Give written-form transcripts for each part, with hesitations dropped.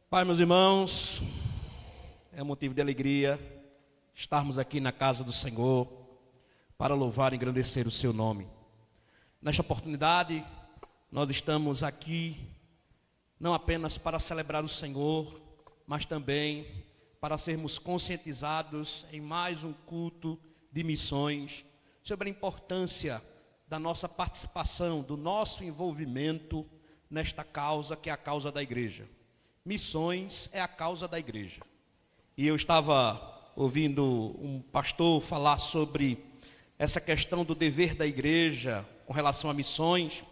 Pai, meus irmãos, é motivo de alegria estarmos aqui na casa do Senhor para louvar e engrandecer o seu nome. Nesta oportunidade, nós estamos aqui não apenas para celebrar o Senhor, mas também para sermos conscientizados em mais um culto de missões sobre a importância da nossa participação, do nosso envolvimento nesta causa que é a causa da igreja. Missões é a causa da igreja. E eu estava ouvindo um pastor falar sobre essa questão do dever da igreja com relação a missões,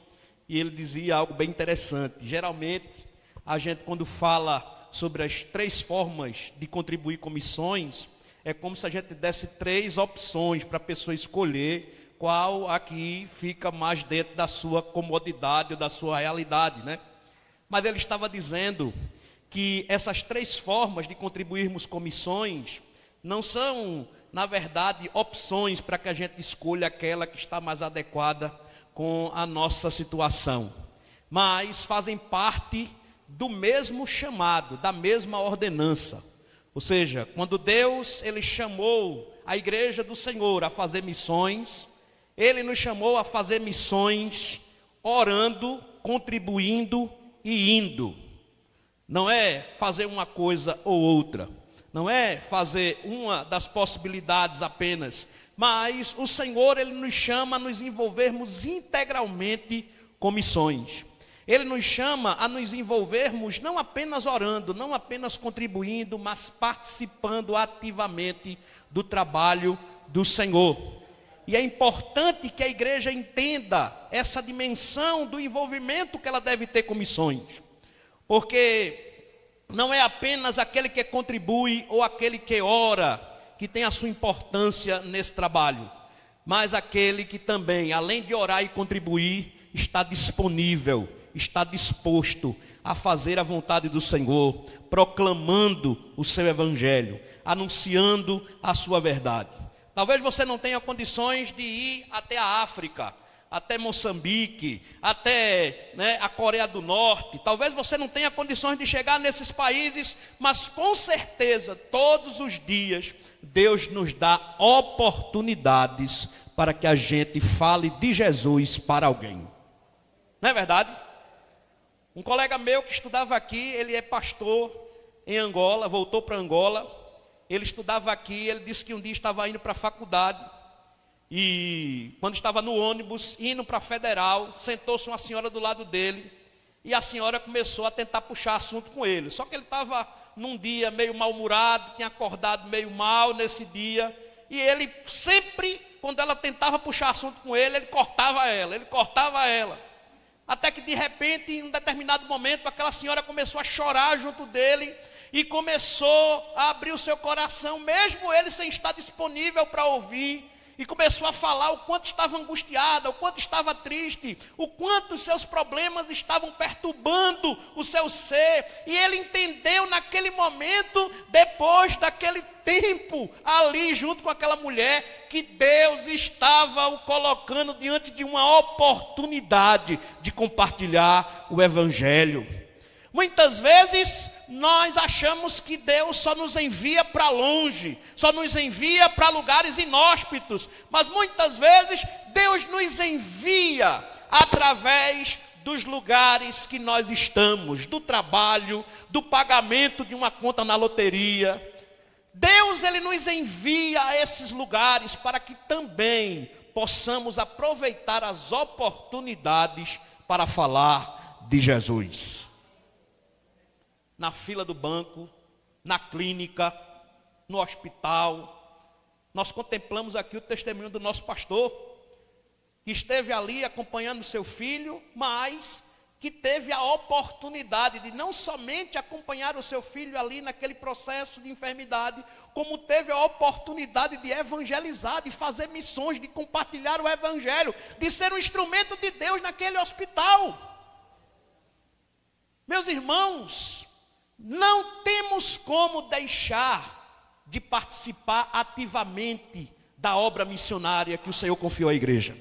e ele dizia algo bem interessante. Geralmente, a gente quando fala sobre as 3 formas de contribuir com missões, é como se a gente desse 3 opções para a pessoa escolher qual aqui fica mais dentro da sua comodidade ou da sua realidade, né? Mas ele estava dizendo que essas 3 formas de contribuirmos com missões não são, na verdade, opções para que a gente escolha aquela que está mais adequada com a nossa situação, mas fazem parte do mesmo chamado, da mesma ordenança. Ou seja, quando Deus ele chamou a igreja do Senhor a fazer missões, Ele nos chamou a fazer missões orando, contribuindo e indo. Não é fazer uma coisa ou outra, não é fazer uma das possibilidades apenas, mas o Senhor ele nos chama a nos envolvermos integralmente com missões. Ele nos chama a nos envolvermos não apenas orando, não apenas contribuindo, mas participando ativamente do trabalho do Senhor. E é importante que a igreja entenda essa dimensão do envolvimento que ela deve ter com missões. Porque não é apenas aquele que contribui ou aquele que ora que tem a sua importância nesse trabalho, mas aquele que também, além de orar e contribuir, está disponível, está disposto a fazer a vontade do Senhor, proclamando o seu evangelho, anunciando a sua verdade. Talvez você não tenha condições de ir até a África, até Moçambique, até a Coreia do Norte. Talvez você não tenha condições de chegar nesses países, mas com certeza, todos os dias, Deus nos dá oportunidades para que a gente fale de Jesus para alguém. Não é verdade? Um colega meu que estudava aqui, ele é pastor em Angola, voltou para Angola. Ele estudava aqui, ele disse que um dia estava indo para a faculdade. E quando estava no ônibus, indo para a Federal, sentou-se uma senhora do lado dele. E a senhora começou a tentar puxar assunto com ele. Só que ele estava num dia meio mal-humorado, tinha acordado meio mal nesse dia. E ele sempre, quando ela tentava puxar assunto com ele cortava ela. Até que de repente, em um determinado momento, aquela senhora começou a chorar junto dele. E começou a abrir o seu coração, mesmo ele sem estar disponível para ouvir. E começou a falar o quanto estava angustiada, o quanto estava triste, o quanto os seus problemas estavam perturbando o seu ser. E ele entendeu naquele momento, depois daquele tempo ali junto com aquela mulher, que Deus estava o colocando diante de uma oportunidade de compartilhar o evangelho. Muitas vezes nós achamos que Deus só nos envia para longe, só nos envia para lugares inóspitos, mas muitas vezes Deus nos envia através dos lugares que nós estamos, do trabalho, do pagamento de uma conta na loteria. Deus ele nos envia a esses lugares para que também possamos aproveitar as oportunidades para falar de Jesus. Na fila do banco, na clínica, no hospital. Nós contemplamos aqui o testemunho do nosso pastor, que esteve ali acompanhando seu filho, mas que teve a oportunidade de não somente acompanhar o seu filho ali naquele processo de enfermidade, como teve a oportunidade de evangelizar, de fazer missões, de compartilhar o evangelho, de ser um instrumento de Deus naquele hospital. Meus irmãos, não temos como deixar de participar ativamente da obra missionária que o Senhor confiou à igreja.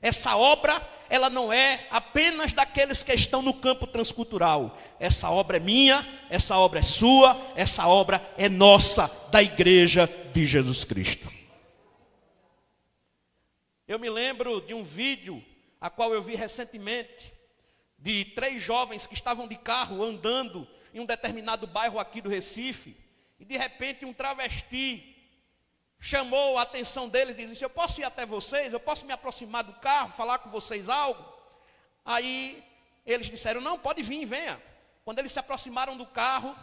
Essa obra, ela não é apenas daqueles que estão no campo transcultural. Essa obra é minha, essa obra é sua, essa obra é nossa, da igreja de Jesus Cristo. Eu me lembro de um vídeo, a qual eu vi recentemente, de 3 jovens que estavam de carro andando em um determinado bairro aqui do Recife, e de repente um travesti chamou a atenção deles e disse: eu posso ir até vocês? Eu posso me aproximar do carro, falar com vocês algo? Aí eles disseram: não, pode vir, venha. Quando eles se aproximaram do carro,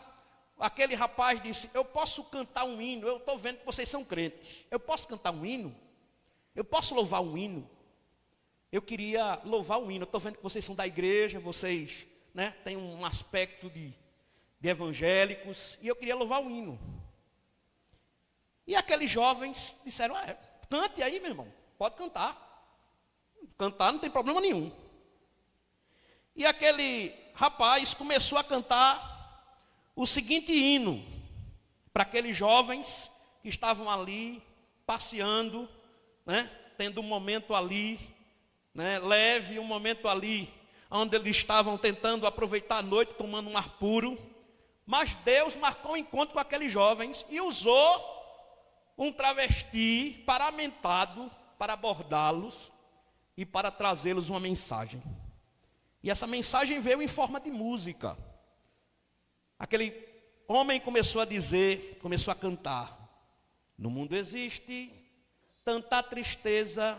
aquele rapaz disse: eu posso cantar um hino, eu estou vendo que vocês são crentes, eu posso cantar um hino? Eu posso louvar um hino? Eu queria louvar um hino, eu estou vendo que vocês são da igreja, vocês, né, têm um aspecto de evangélicos, e eu queria louvar um hino. E aqueles jovens disseram: cante aí, meu irmão, pode cantar. Cantar não tem problema nenhum. E aquele rapaz começou a cantar o seguinte hino para aqueles jovens que estavam ali passeando, né, tendo um momento ali, né, leve, um momento ali onde eles estavam tentando aproveitar a noite, tomando um ar puro. Mas Deus marcou um encontro com aqueles jovens e usou um travesti paramentado para abordá-los e para trazê-los uma mensagem. E essa mensagem veio em forma de música. Aquele homem começou a dizer, começou a cantar: no mundo existe tanta tristeza,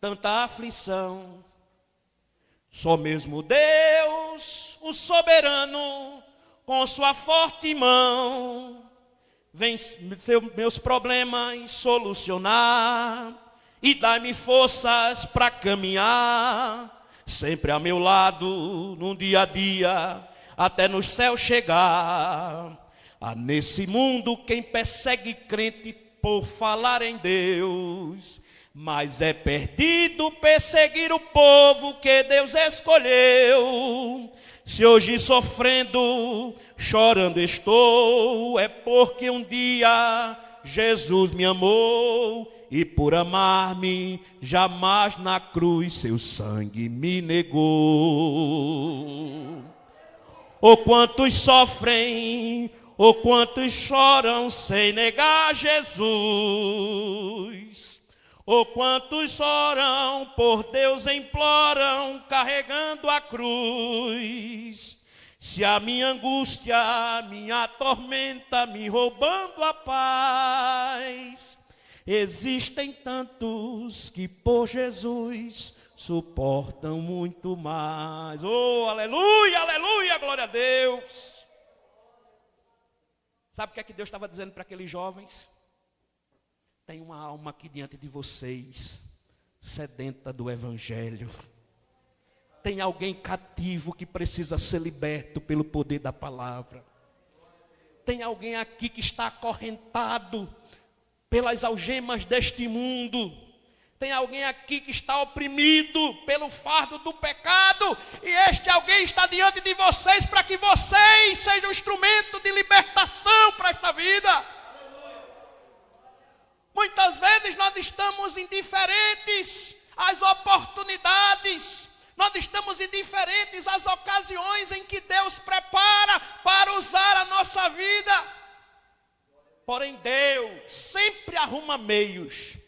tanta aflição, só mesmo Deus, o soberano, com sua forte mão, vem meus problemas solucionar e dá-me forças para caminhar, sempre a meu lado, no dia a dia, até no céu chegar. Há nesse mundo quem persegue crente por falar em Deus, mas é perdido perseguir o povo que Deus escolheu. Se hoje sofrendo, chorando estou, é porque um dia Jesus me amou, e por amar-me, jamais na cruz seu sangue me negou. Oh, quantos sofrem, oh, quantos choram sem negar Jesus. Oh, quantos oram, por Deus imploram, carregando a cruz. Se a minha angústia, minha tormenta, me roubando a paz, existem tantos que por Jesus suportam muito mais. Oh, aleluia, aleluia, glória a Deus. Sabe o que é que Deus estava dizendo para aqueles jovens? Tem uma alma aqui diante de vocês, sedenta do evangelho. Tem alguém cativo que precisa ser liberto pelo poder da palavra. Tem alguém aqui que está acorrentado pelas algemas deste mundo. Tem alguém aqui que está oprimido pelo fardo do pecado, e este alguém está diante de vocês para que vocês sejam instrumento de libertação para esta vida. Muitas vezes nós estamos indiferentes às oportunidades, nós estamos indiferentes às ocasiões em que Deus prepara para usar a nossa vida. Porém, Deus sempre arruma meios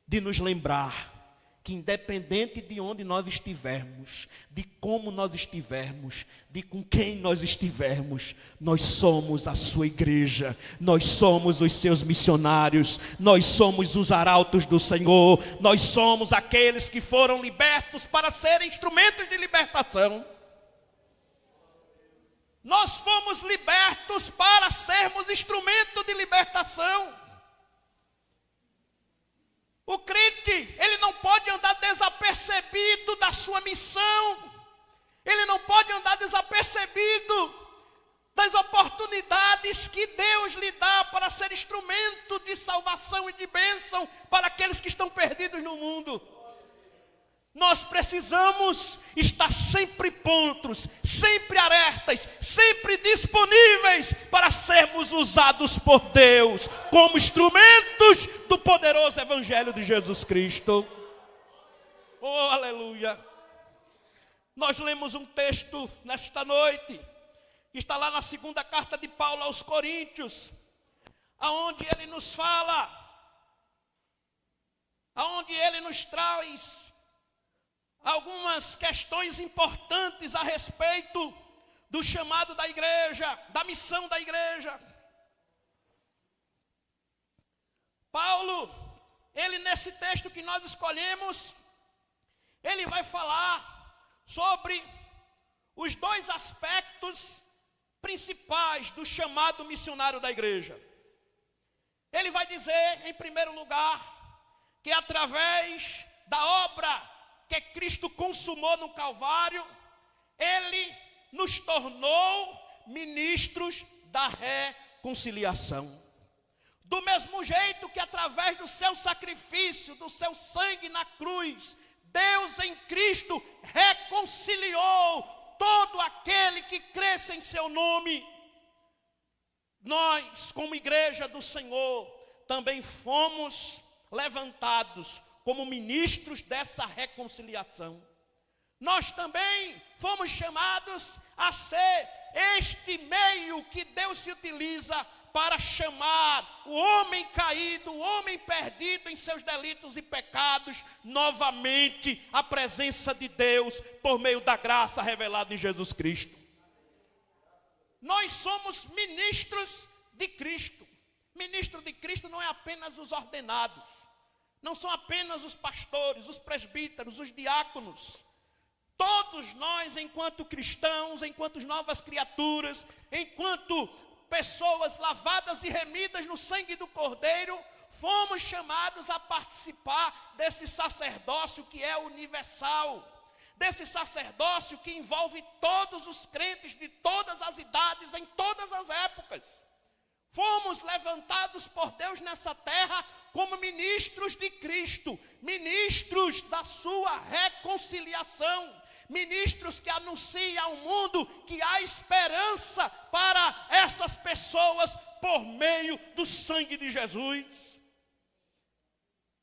de nos lembrar que, independente de onde nós estivermos, de como nós estivermos, de com quem nós estivermos, nós somos a sua igreja, nós somos os seus missionários, nós somos os arautos do Senhor, nós somos aqueles que foram libertos para serem instrumentos de libertação. Nós fomos libertos para sermos instrumento de libertação. O crente, ele não pode andar desapercebido da sua missão. Ele não pode andar desapercebido das oportunidades que Deus lhe dá para ser instrumento de salvação e de bênção para aqueles que estão perdidos no mundo. Nós precisamos estar sempre prontos, sempre alertas, sempre disponíveis para sermos usados por Deus como instrumentos do poderoso Evangelho de Jesus Cristo. Oh, aleluia! Nós lemos um texto nesta noite que está lá na segunda carta de Paulo aos Coríntios, aonde ele nos fala, aonde ele nos traz algumas questões importantes a respeito do chamado da igreja, da missão da igreja. Paulo, ele nesse texto que nós escolhemos, ele vai falar sobre os dois aspectos principais do chamado missionário da igreja. Ele vai dizer, em primeiro lugar, que através da obra que Cristo consumou no Calvário, ele nos tornou ministros da reconciliação. Do mesmo jeito que através do seu sacrifício, do seu sangue na cruz, Deus em Cristo reconciliou todo aquele que cresce em seu nome. Nós, como igreja do Senhor, também fomos levantados como ministros dessa reconciliação. Nós também fomos chamados a ser este meio que Deus se utiliza para chamar o homem caído, o homem perdido em seus delitos e pecados, novamente à presença de Deus, por meio da graça revelada em Jesus Cristo. Nós somos ministros de Cristo. Ministro de Cristo não é apenas os ordenados, não são apenas os pastores, os presbíteros, os diáconos. Todos nós, enquanto cristãos, enquanto novas criaturas, enquanto pessoas lavadas e remidas no sangue do Cordeiro, fomos chamados a participar desse sacerdócio que é universal, desse sacerdócio que envolve todos os crentes de todas as idades, em todas as épocas. Fomos levantados por Deus nessa terra como ministros de Cristo, ministros da sua reconciliação, ministros que anunciam ao mundo que há esperança para essas pessoas por meio do sangue de Jesus.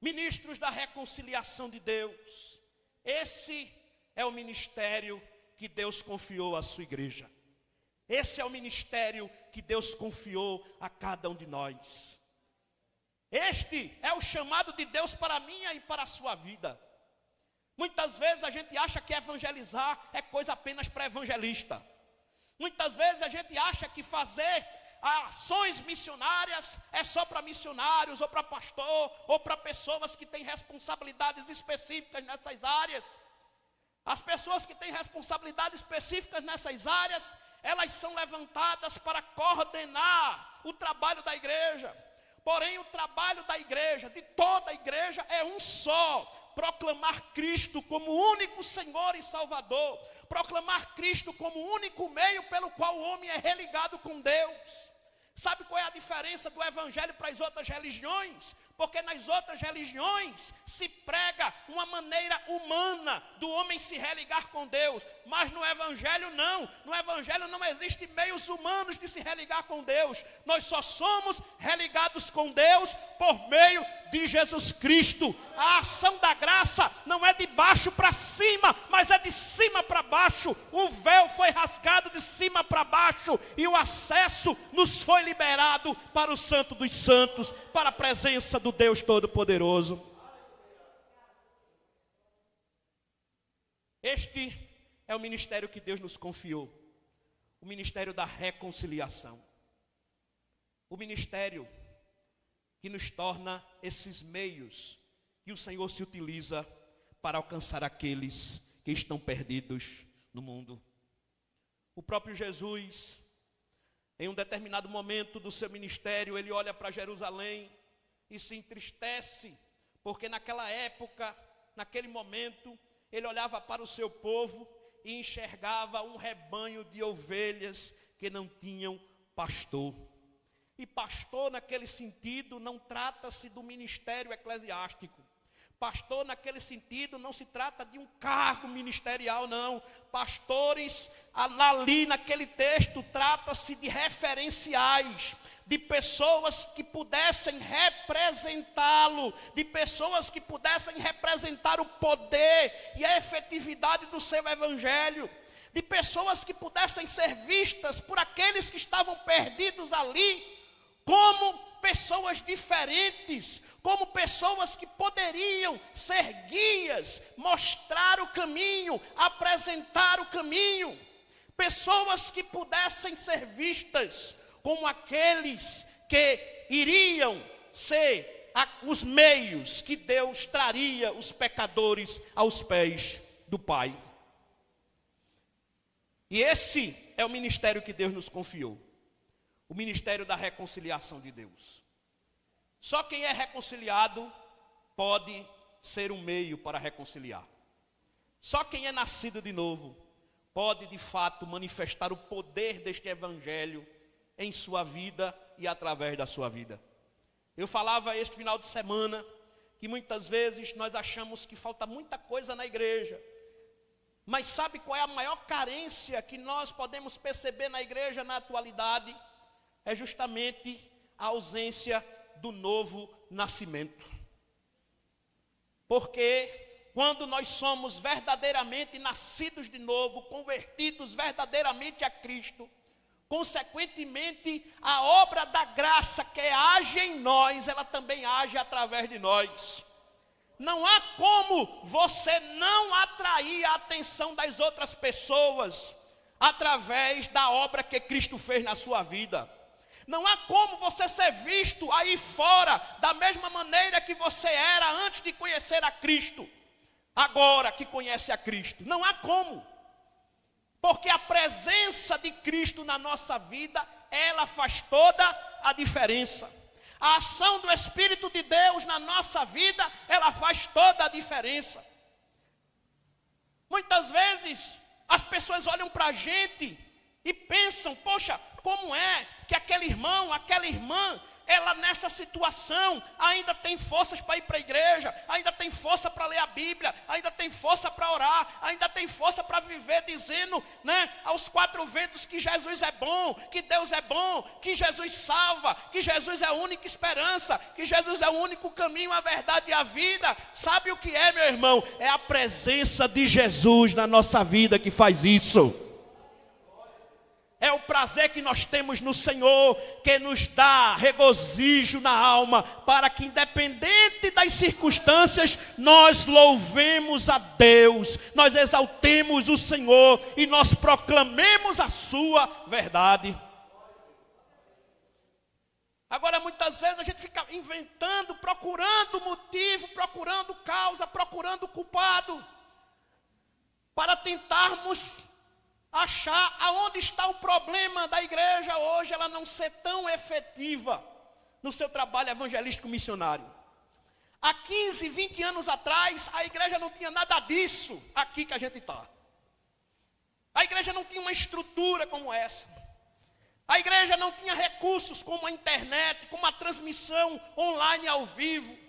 Ministros da reconciliação de Deus. Esse é o ministério que Deus confiou à sua igreja. Esse é o ministério que Deus confiou a cada um de nós. Este é o chamado de Deus para a minha e para a sua vida. Muitas vezes a gente acha que evangelizar é coisa apenas para evangelista. Muitas vezes a gente acha que fazer ações missionárias é só para missionários, ou para pastor, ou para pessoas que têm responsabilidades específicas nessas áreas. As pessoas que têm responsabilidades específicas nessas áreas, elas são levantadas para coordenar o trabalho da igreja. Porém, o trabalho da igreja, de toda a igreja, é um só: proclamar Cristo como único Senhor e Salvador, proclamar Cristo como único meio pelo qual o homem é religado com Deus. Sabe qual é a diferença do evangelho para as outras religiões? Porque nas outras religiões se prega uma maneira humana do homem se religar com Deus, mas no evangelho não. No evangelho não existem meios humanos de se religar com Deus. Nós só somos religados com Deus por meio de Jesus Cristo. A ação da graça não é de baixo para cima, mas é de cima para baixo. O véu foi rasgado de cima para baixo e o acesso nos foi liberado para o Santo dos Santos, para a presença do Deus Todo-Poderoso. Este é o ministério que Deus nos confiou, o ministério da reconciliação, o ministério que nos torna esses meios que o Senhor se utiliza para alcançar aqueles que estão perdidos no mundo. O próprio Jesus, em um determinado momento do seu ministério, ele olha para Jerusalém e se entristece, porque naquela época, naquele momento, ele olhava para o seu povo e enxergava um rebanho de ovelhas que não tinham pastor. E pastor, naquele sentido, não trata-se do ministério eclesiástico. Pastor, naquele sentido, não se trata de um cargo ministerial, não. Pastores, ali naquele texto, trata-se de referenciais, de pessoas que pudessem representá-lo, de pessoas que pudessem representar o poder e a efetividade do seu evangelho. de pessoas que pudessem ser vistas por aqueles que estavam perdidos ali, como pessoas diferentes, como pessoas que poderiam ser guias, mostrar o caminho, apresentar o caminho, pessoas que pudessem ser vistas como aqueles que iriam ser os meios que Deus traria os pecadores aos pés do Pai. E esse é o ministério que Deus nos confiou, o ministério da reconciliação de Deus. Só quem é reconciliado pode ser um meio para reconciliar. Só quem é nascido de novo pode de fato manifestar o poder deste evangelho em sua vida e através da sua vida. Eu falava este final de semana que muitas vezes nós achamos que falta muita coisa na igreja. Mas sabe qual é a maior carência que nós podemos perceber na igreja na atualidade? É justamente a ausência do novo nascimento. Porque quando nós somos verdadeiramente nascidos de novo, convertidos verdadeiramente a Cristo, consequentemente, a obra da graça que age em nós, ela também age através de nós. Não há como você não atrair a atenção das outras pessoas através da obra que Cristo fez na sua vida. Não há como você ser visto aí fora da mesma maneira que você era antes de conhecer a Cristo, agora que conhece a Cristo. Não há como. Porque a presença de Cristo na nossa vida, ela faz toda a diferença. A ação do Espírito de Deus na nossa vida, ela faz toda a diferença. Muitas vezes, as pessoas olham para a gente e pensam, poxa, como é que aquele irmão, aquela irmã, ela nessa situação ainda tem forças para ir para a igreja, ainda tem força para ler a Bíblia, ainda tem força para orar, ainda tem força para viver dizendo, aos quatro ventos que Jesus é bom, que Deus é bom, que Jesus salva, que Jesus é a única esperança, que Jesus é o único caminho, a verdade e a vida. Sabe o que é, meu irmão? É a presença de Jesus na nossa vida que faz isso. É o prazer que nós temos no Senhor, que nos dá regozijo na alma, para que independente das circunstâncias, nós louvemos a Deus, nós exaltemos o Senhor e nós proclamemos a sua verdade. Agora muitas vezes a gente fica inventando, procurando motivo, procurando causa, procurando culpado, para tentarmos achar aonde está o problema da igreja hoje, ela não ser tão efetiva no seu trabalho evangelístico missionário. Há 15, 20 anos atrás, a igreja não tinha nada disso aqui que a gente está. A igreja não tinha uma estrutura como essa. A igreja não tinha recursos como a internet, como a transmissão online ao vivo.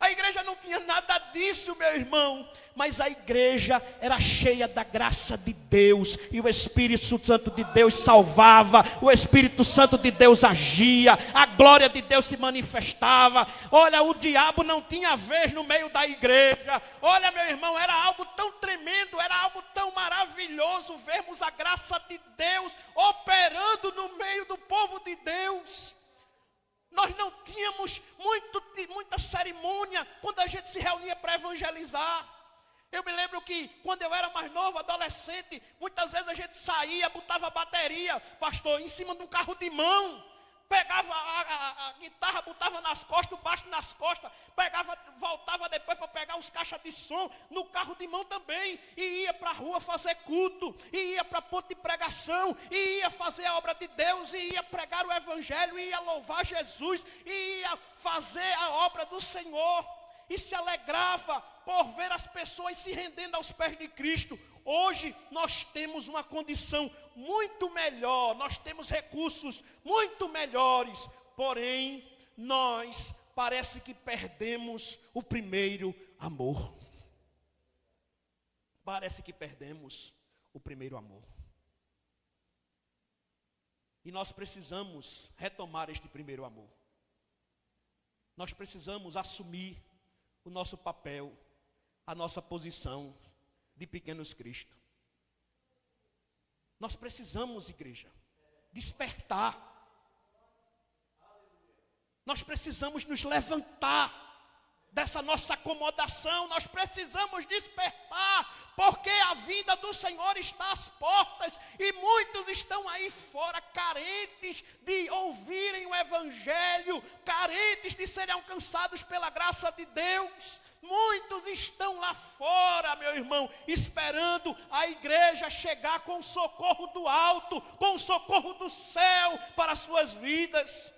A igreja não tinha nada disso, meu irmão, mas a igreja era cheia da graça de Deus, e o Espírito Santo de Deus salvava, o Espírito Santo de Deus agia, a glória de Deus se manifestava. Olha, o diabo não tinha vez no meio da igreja. Olha, meu irmão, era algo tão tremendo, era algo tão maravilhoso vermos a graça de Deus operando no meio do povo de Deus. Nós não tínhamos muita cerimônia quando a gente se reunia para evangelizar. Eu me lembro que quando eu era mais novo, adolescente, muitas vezes a gente saía, botava bateria, pastor, em cima de um carro de mão. Pegava a guitarra, botava nas costas, o baixo nas costas, voltava depois para pegar os caixas de som no carro de mão também, e ia para a rua fazer culto, e ia para ponto de pregação, e ia fazer a obra de Deus, e ia pregar o evangelho, e ia louvar Jesus, e ia fazer a obra do Senhor, e se alegrava por ver as pessoas se rendendo aos pés de Cristo. Hoje nós temos uma condição muito melhor, nós temos recursos muito melhores, porém nós parece que perdemos o primeiro amor. Parece que perdemos o primeiro amor. E nós precisamos retomar este primeiro amor. Nós precisamos assumir o nosso papel, a nossa posição de pequenos Cristo. Nós precisamos, igreja, despertar. Nós precisamos nos levantar dessa nossa acomodação. Nós precisamos despertar, porque a vinda do Senhor está às portas e muitos estão aí fora carentes de ouvirem o Evangelho, carentes de serem alcançados pela graça de Deus. Muitos estão lá fora, meu irmão, esperando a igreja chegar com o socorro do alto, com o socorro do céu para as suas vidas.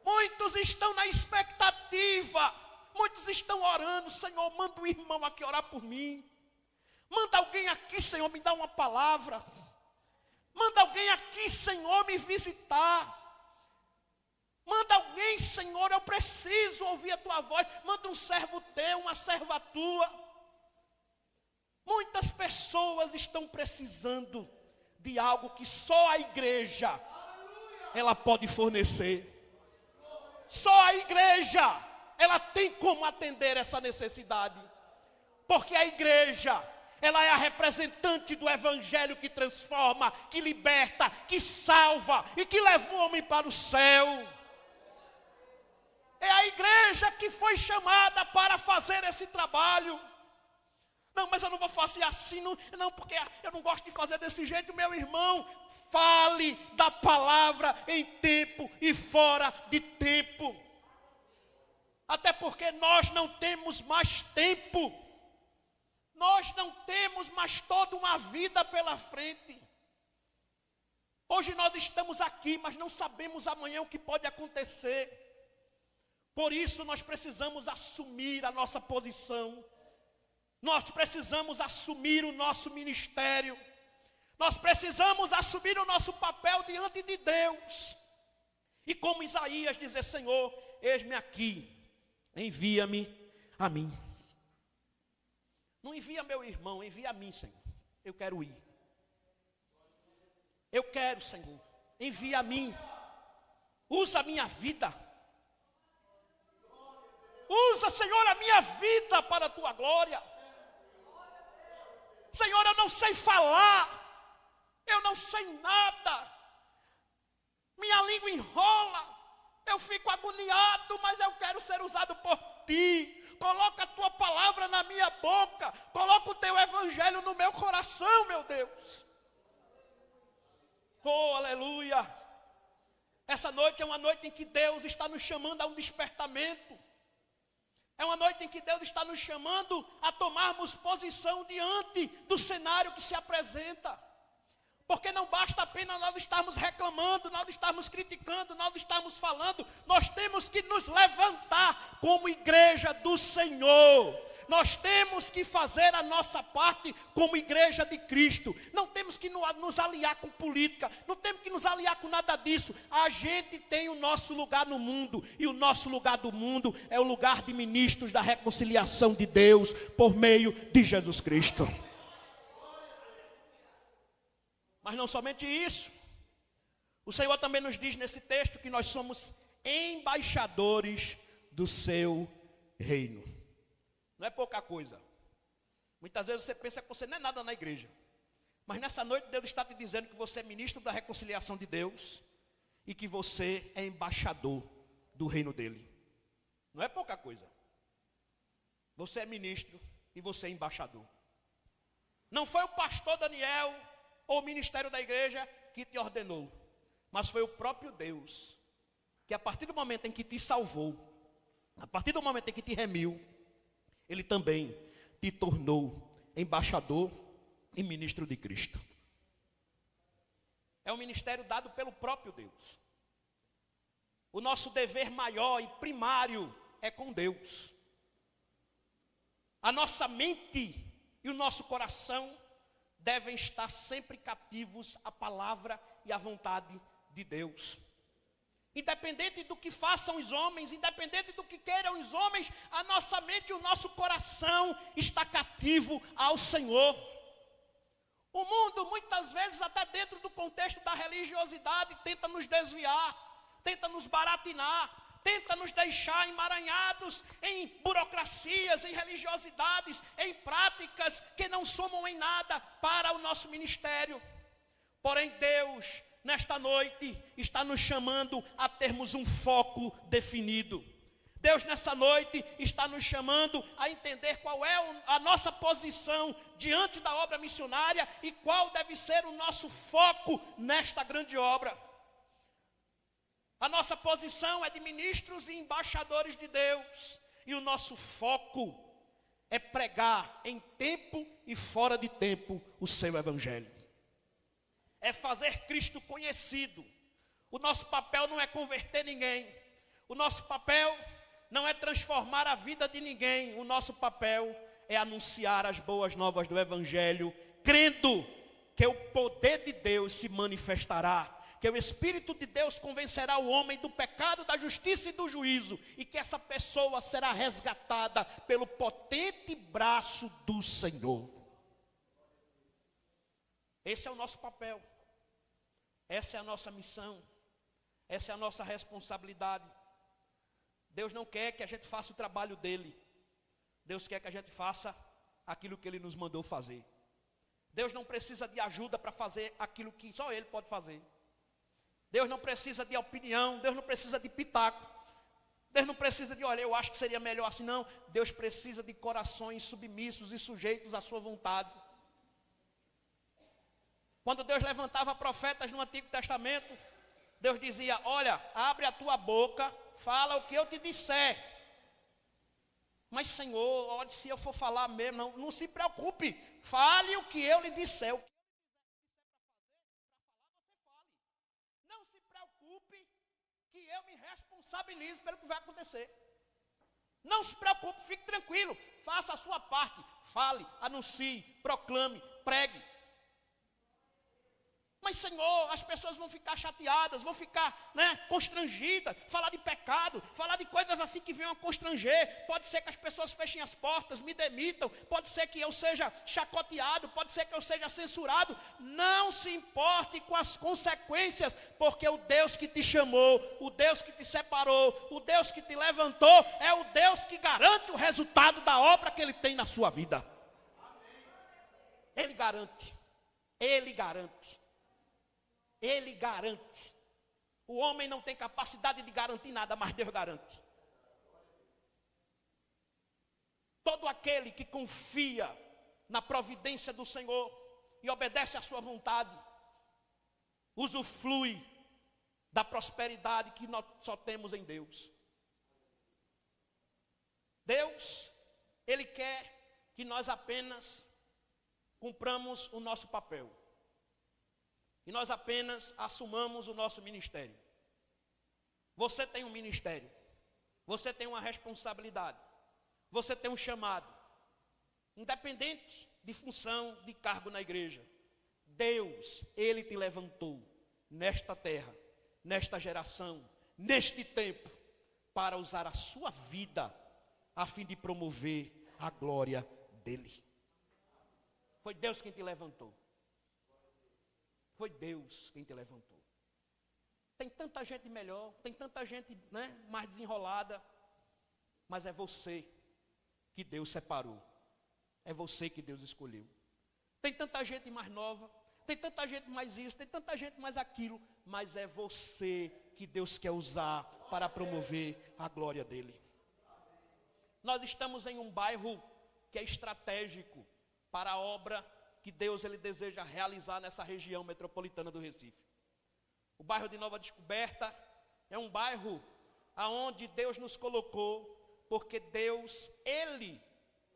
Muitos estão na expectativa, muitos estão orando: Senhor, manda um irmão aqui orar por mim. Manda alguém aqui, Senhor, me dar uma palavra. Manda alguém aqui, Senhor, me visitar. Manda alguém, Senhor, eu preciso ouvir a tua voz. Manda um servo teu, uma serva tua. Muitas pessoas estão precisando de algo que só a igreja ela pode fornecer. Só a igreja ela tem como atender essa necessidade. Porque a igreja, ela é a representante do Evangelho que transforma, que liberta, que salva e que leva o homem para o céu. É a igreja que foi chamada para fazer esse trabalho. Não, mas eu não vou fazer assim, não, porque eu não gosto de fazer desse jeito. Meu irmão, fale da palavra em tempo e fora de tempo. Até porque nós não temos mais tempo. Nós não temos mais toda uma vida pela frente. Hoje nós estamos aqui, mas não sabemos amanhã o que pode acontecer. Por isso nós precisamos assumir a nossa posição. Nós precisamos assumir o nosso ministério. Nós precisamos assumir o nosso papel diante de Deus. E como Isaías dizer: Senhor, eis-me aqui, envia-me a mim. Não envia meu irmão, envia a mim, Senhor. Eu quero ir. Eu quero, Senhor, envia a mim. Usa a minha vida. Usa, Senhor, a minha vida para a tua glória. Senhor, eu não sei falar, eu não sei nada, minha língua enrola, eu fico agoniado, mas eu quero ser usado por ti. Coloca a tua palavra na minha boca, coloca o teu evangelho no meu coração, meu Deus. Oh, aleluia. Essa noite é uma noite em que Deus está nos chamando a um despertamento. É uma noite em que Deus está nos chamando a tomarmos posição diante do cenário que se apresenta. Porque não basta apenas nós estarmos reclamando, nós estarmos criticando, nós estarmos falando. Nós temos que nos levantar como igreja do Senhor. Nós temos que fazer a nossa parte como igreja de Cristo. Não temos que nos aliar com política, não temos que nos aliar com nada disso. A gente tem o nosso lugar no mundo, e o nosso lugar do mundo é o lugar de ministros da reconciliação de Deus por meio de Jesus Cristo. Mas não somente isso, o Senhor também nos diz nesse texto que nós somos embaixadores do seu reino. Não é pouca coisa. Muitas vezes você pensa que você não é nada na igreja. Mas nessa noite Deus está te dizendo que você é ministro da reconciliação de Deus e que você é embaixador do reino dele. Não é pouca coisa. Você é ministro e você é embaixador. Não foi o pastor Daniel ou o ministério da igreja que te ordenou, mas foi o próprio Deus que, a partir do momento em que te salvou, a partir do momento em que te remiu, Ele também te tornou embaixador e ministro de Cristo. É um ministério dado pelo próprio Deus. O nosso dever maior e primário é com Deus. A nossa mente e o nosso coração devem estar sempre cativos à palavra e à vontade de Deus. Independente do que façam os homens, independente do que queiram os homens, a nossa mente e o nosso coração está cativo ao Senhor. O mundo, muitas vezes, até dentro do contexto da religiosidade, tenta nos desviar, tenta nos baratinar, tenta nos deixar emaranhados em burocracias, em religiosidades, em práticas que não somam em nada para o nosso ministério. Porém, Deus, nesta noite, está nos chamando a termos um foco definido. Deus, nessa noite, está nos chamando a entender qual é a nossa posição diante da obra missionária e qual deve ser o nosso foco nesta grande obra. A nossa posição é de ministros e embaixadores de Deus, e o nosso foco é pregar em tempo e fora de tempo o seu evangelho. É fazer Cristo conhecido. O nosso papel não é converter ninguém. O nosso papel não é transformar a vida de ninguém. O nosso papel é anunciar as boas novas do evangelho, crendo que o poder de Deus se manifestará, que o Espírito de Deus convencerá o homem do pecado, da justiça e do juízo, e que essa pessoa será resgatada pelo potente braço do Senhor. Esse é o nosso papel, essa é a nossa missão, essa é a nossa responsabilidade. Deus não quer que a gente faça o trabalho dele, Deus quer que a gente faça aquilo que ele nos mandou fazer. Deus não precisa de ajuda para fazer aquilo que só ele pode fazer. Deus não precisa de opinião, Deus não precisa de pitaco, Deus não precisa de, olha, eu acho que seria melhor assim, não. Deus precisa de corações submissos e sujeitos à sua vontade. Quando Deus levantava profetas no Antigo Testamento, Deus dizia, olha, abre a tua boca, fala o que eu te disser. Mas Senhor, olha, se eu for falar mesmo, não se preocupe, fale o que eu lhe disser. O que não se preocupe que eu me responsabilizo pelo que vai acontecer. Não se preocupe, fique tranquilo, faça a sua parte, fale, anuncie, proclame, pregue. Mas Senhor, as pessoas vão ficar chateadas, vão ficar constrangidas, falar de pecado, falar de coisas assim que venham a constranger. Pode ser que as pessoas fechem as portas, me demitam, pode ser que eu seja chacoteado, pode ser que eu seja censurado. Não se importe com as consequências, porque o Deus que te chamou, o Deus que te separou, o Deus que te levantou, é o Deus que garante o resultado da obra que Ele tem na sua vida. Ele garante, Ele garante. Ele garante. O homem não tem capacidade de garantir nada, mas Deus garante. Todo aquele que confia na providência do Senhor e obedece à sua vontade, usufrui da prosperidade que nós só temos em Deus. Deus, Ele quer que nós apenas cumpramos o nosso papel. E nós apenas assumamos o nosso ministério. Você tem um ministério. Você tem uma responsabilidade. Você tem um chamado. Independente de função, de cargo na igreja. Deus, Ele te levantou nesta terra, nesta geração, neste tempo, para usar a sua vida a fim de promover a glória dEle. Foi Deus quem te levantou. Foi Deus quem te levantou. Tem tanta gente melhor, tem tanta gente mais desenrolada, mas é você que Deus separou. É você que Deus escolheu. Tem tanta gente mais nova, tem tanta gente mais isso, tem tanta gente mais aquilo, mas é você que Deus quer usar para promover a glória dEle. Nós estamos em um bairro que é estratégico para a obra que Deus Ele deseja realizar nessa região metropolitana do Recife. O bairro de Nova Descoberta é um bairro aonde Deus nos colocou, porque Deus, Ele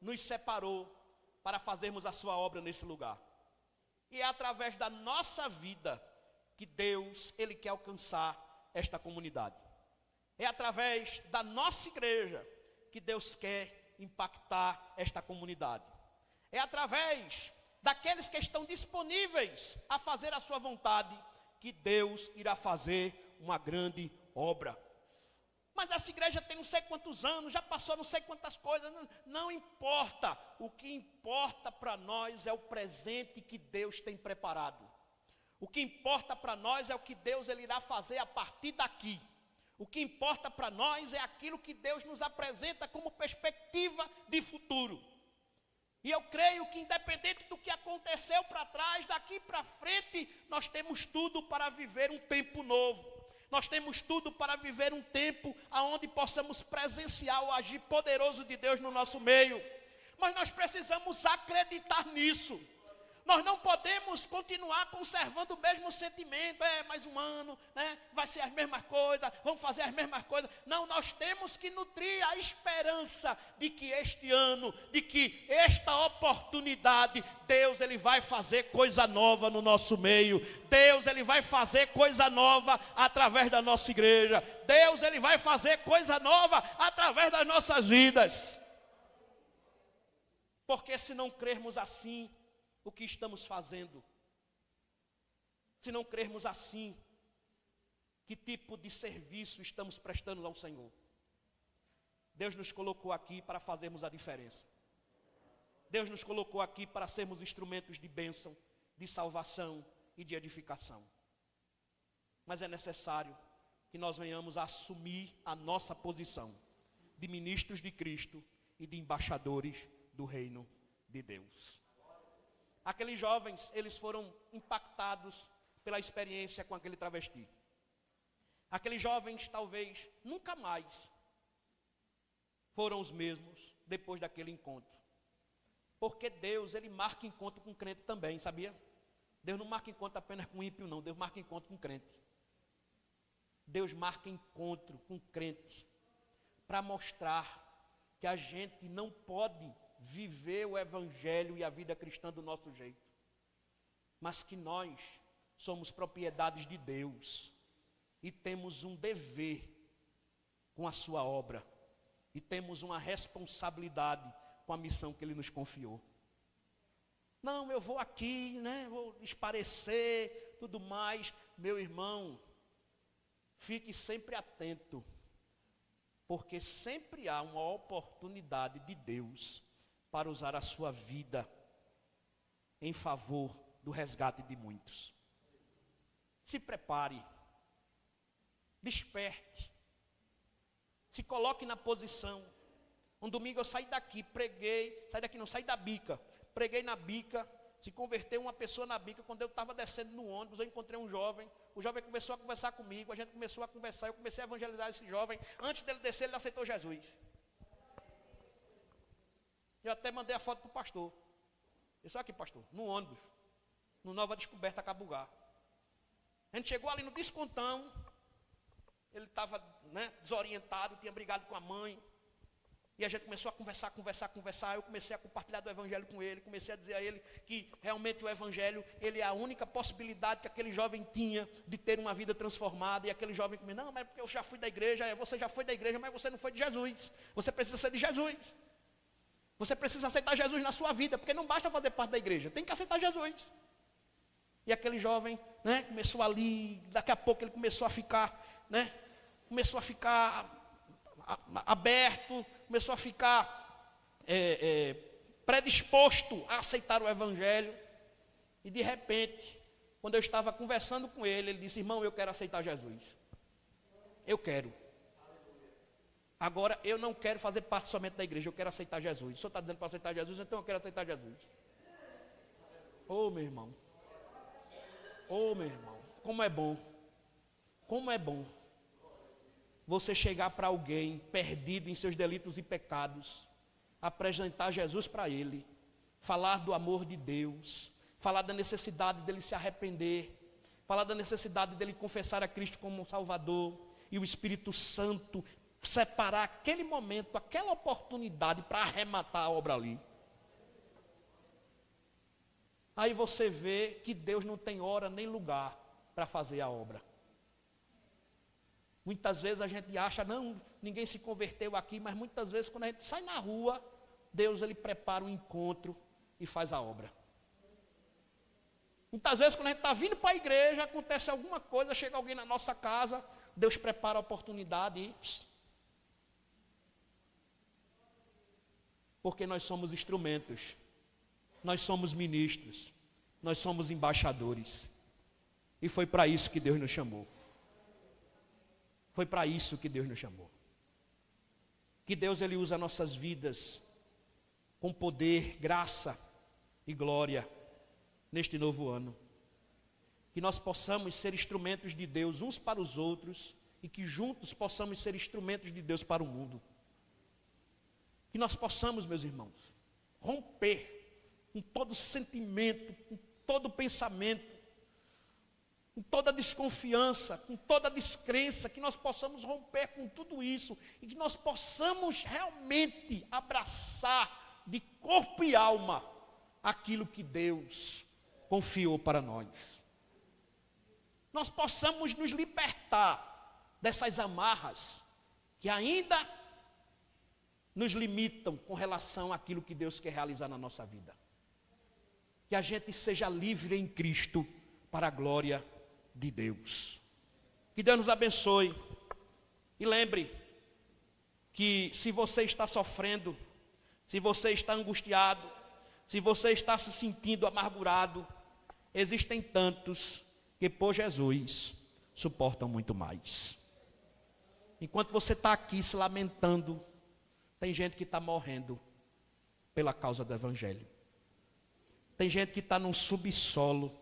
nos separou para fazermos a sua obra nesse lugar. E é através da nossa vida que Deus, Ele quer alcançar esta comunidade. É através da nossa igreja que Deus quer impactar esta comunidade. É através daqueles que estão disponíveis a fazer a sua vontade, que Deus irá fazer uma grande obra. Mas essa igreja tem não sei quantos anos, já passou não sei quantas coisas, não importa. O que importa para nós é o presente que Deus tem preparado. O que importa para nós é o que Deus Ele irá fazer a partir daqui. O que importa para nós é aquilo que Deus nos apresenta como perspectiva de futuro. E eu creio que independente do que aconteceu para trás, daqui para frente, nós temos tudo para viver um tempo novo. Nós temos tudo para viver um tempo onde possamos presenciar o agir poderoso de Deus no nosso meio. Mas nós precisamos acreditar nisso. Nós não podemos continuar conservando o mesmo sentimento. Mais um ano, né? Vai ser as mesmas coisas, vamos fazer as mesmas coisas. Não, nós temos que nutrir a esperança de que este ano, de que esta oportunidade, Deus ele vai fazer coisa nova no nosso meio. Deus ele vai fazer coisa nova através da nossa igreja. Deus ele vai fazer coisa nova através das nossas vidas. Porque se não crermos assim, o que estamos fazendo? Se não crermos assim, que tipo de serviço estamos prestando ao Senhor? Deus nos colocou aqui para fazermos a diferença. Deus nos colocou aqui para sermos instrumentos de bênção, de salvação e de edificação. Mas é necessário que nós venhamos a assumir a nossa posição de ministros de Cristo e de embaixadores do reino de Deus. Aqueles jovens, eles foram impactados pela experiência com aquele travesti. Aqueles jovens, talvez, nunca mais foram os mesmos depois daquele encontro. Porque Deus, ele marca encontro com crente também, sabia? Deus não marca encontro apenas com ímpio, não. Deus marca encontro com crente. Deus marca encontro com crente para mostrar que a gente não pode viver o evangelho e a vida cristã do nosso jeito, mas que nós somos propriedades de Deus e temos um dever com a sua obra e temos uma responsabilidade com a missão que Ele nos confiou. Não, eu vou aqui, né, vou esparecer, tudo mais. Meu irmão, fique sempre atento, porque sempre há uma oportunidade de Deus para usar a sua vida em favor do resgate de muitos. Se prepare, desperte, se coloque na posição. Um domingo eu saí daqui, preguei, saí da bica, preguei na bica, se converteu uma pessoa na bica. Quando eu estava descendo no ônibus, eu encontrei um jovem, o jovem começou a conversar comigo, a gente começou a conversar, eu comecei a evangelizar esse jovem. Antes dele descer, ele aceitou Jesus. Eu até mandei a foto para o pastor. Eu só aqui, pastor, no ônibus, no Nova Descoberta Cabugá. A gente chegou ali no descontão, ele estava, né, desorientado, tinha brigado com a mãe. E a gente começou a conversar. Eu comecei a compartilhar do evangelho com ele, comecei a dizer a ele que realmente o evangelho, ele é a única possibilidade que aquele jovem tinha de ter uma vida transformada. E aquele jovem comigo, não, mas porque eu já fui da igreja. Você já foi da igreja, mas você não foi de Jesus. Você precisa ser de Jesus. Você precisa aceitar Jesus na sua vida, porque não basta fazer parte da igreja, tem que aceitar Jesus. E aquele jovem, né, começou ali, daqui a pouco ele começou a ficar, né, aberto, começou a ficar predisposto a aceitar o evangelho. E de repente, quando eu estava conversando com ele, ele disse, irmão, eu quero aceitar Jesus. Eu quero. Agora, eu não quero fazer parte somente da igreja, eu quero aceitar Jesus. O senhor está dizendo para aceitar Jesus, então eu quero aceitar Jesus. Oh, meu irmão. Oh, meu irmão. Como é bom. Como é bom você chegar para alguém perdido em seus delitos e pecados, apresentar Jesus para ele, falar do amor de Deus, falar da necessidade dele se arrepender, falar da necessidade dele confessar a Cristo como um Salvador, e o Espírito Santo separar aquele momento, aquela oportunidade para arrematar a obra ali. Aí você vê que Deus não tem hora nem lugar para fazer a obra. Muitas vezes a gente acha, não, ninguém se converteu aqui, mas muitas vezes quando a gente sai na rua, Deus ele prepara um encontro e faz a obra. Muitas vezes quando a gente está vindo para a igreja, acontece alguma coisa, chega alguém na nossa casa, Deus prepara a oportunidade e... Porque nós somos instrumentos, nós somos ministros, nós somos embaixadores. E foi para isso que Deus nos chamou. Foi para isso que Deus nos chamou. Que Deus ele usa nossas vidas com poder, graça e glória neste novo ano. Que nós possamos ser instrumentos de Deus uns para os outros e que juntos possamos ser instrumentos de Deus para o mundo. Que nós possamos, meus irmãos, romper com todo sentimento, com todo pensamento, com toda desconfiança, com toda descrença, que nós possamos romper com tudo isso e que nós possamos realmente abraçar de corpo e alma aquilo que Deus confiou para nós. Nós possamos nos libertar dessas amarras que ainda nos limitam com relação àquilo que Deus quer realizar na nossa vida. Que a gente seja livre em Cristo para a glória de Deus. Que Deus nos abençoe. E lembre que se você está sofrendo, se você está angustiado, se você está se sentindo amargurado, existem tantos que por Jesus suportam muito mais. Enquanto você está aqui se lamentando, tem gente que está morrendo pela causa do Evangelho. Tem gente que está num subsolo,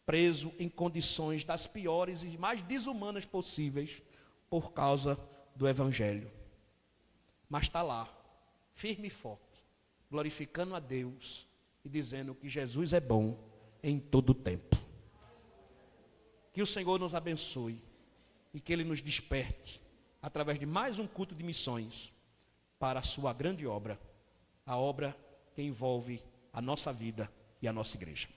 preso em condições das piores e mais desumanas possíveis por causa do Evangelho. Mas está lá, firme e forte, glorificando a Deus e dizendo que Jesus é bom em todo o tempo. Que o Senhor nos abençoe e que Ele nos desperte através de mais um culto de missões para a sua grande obra, a obra que envolve a nossa vida e a nossa igreja.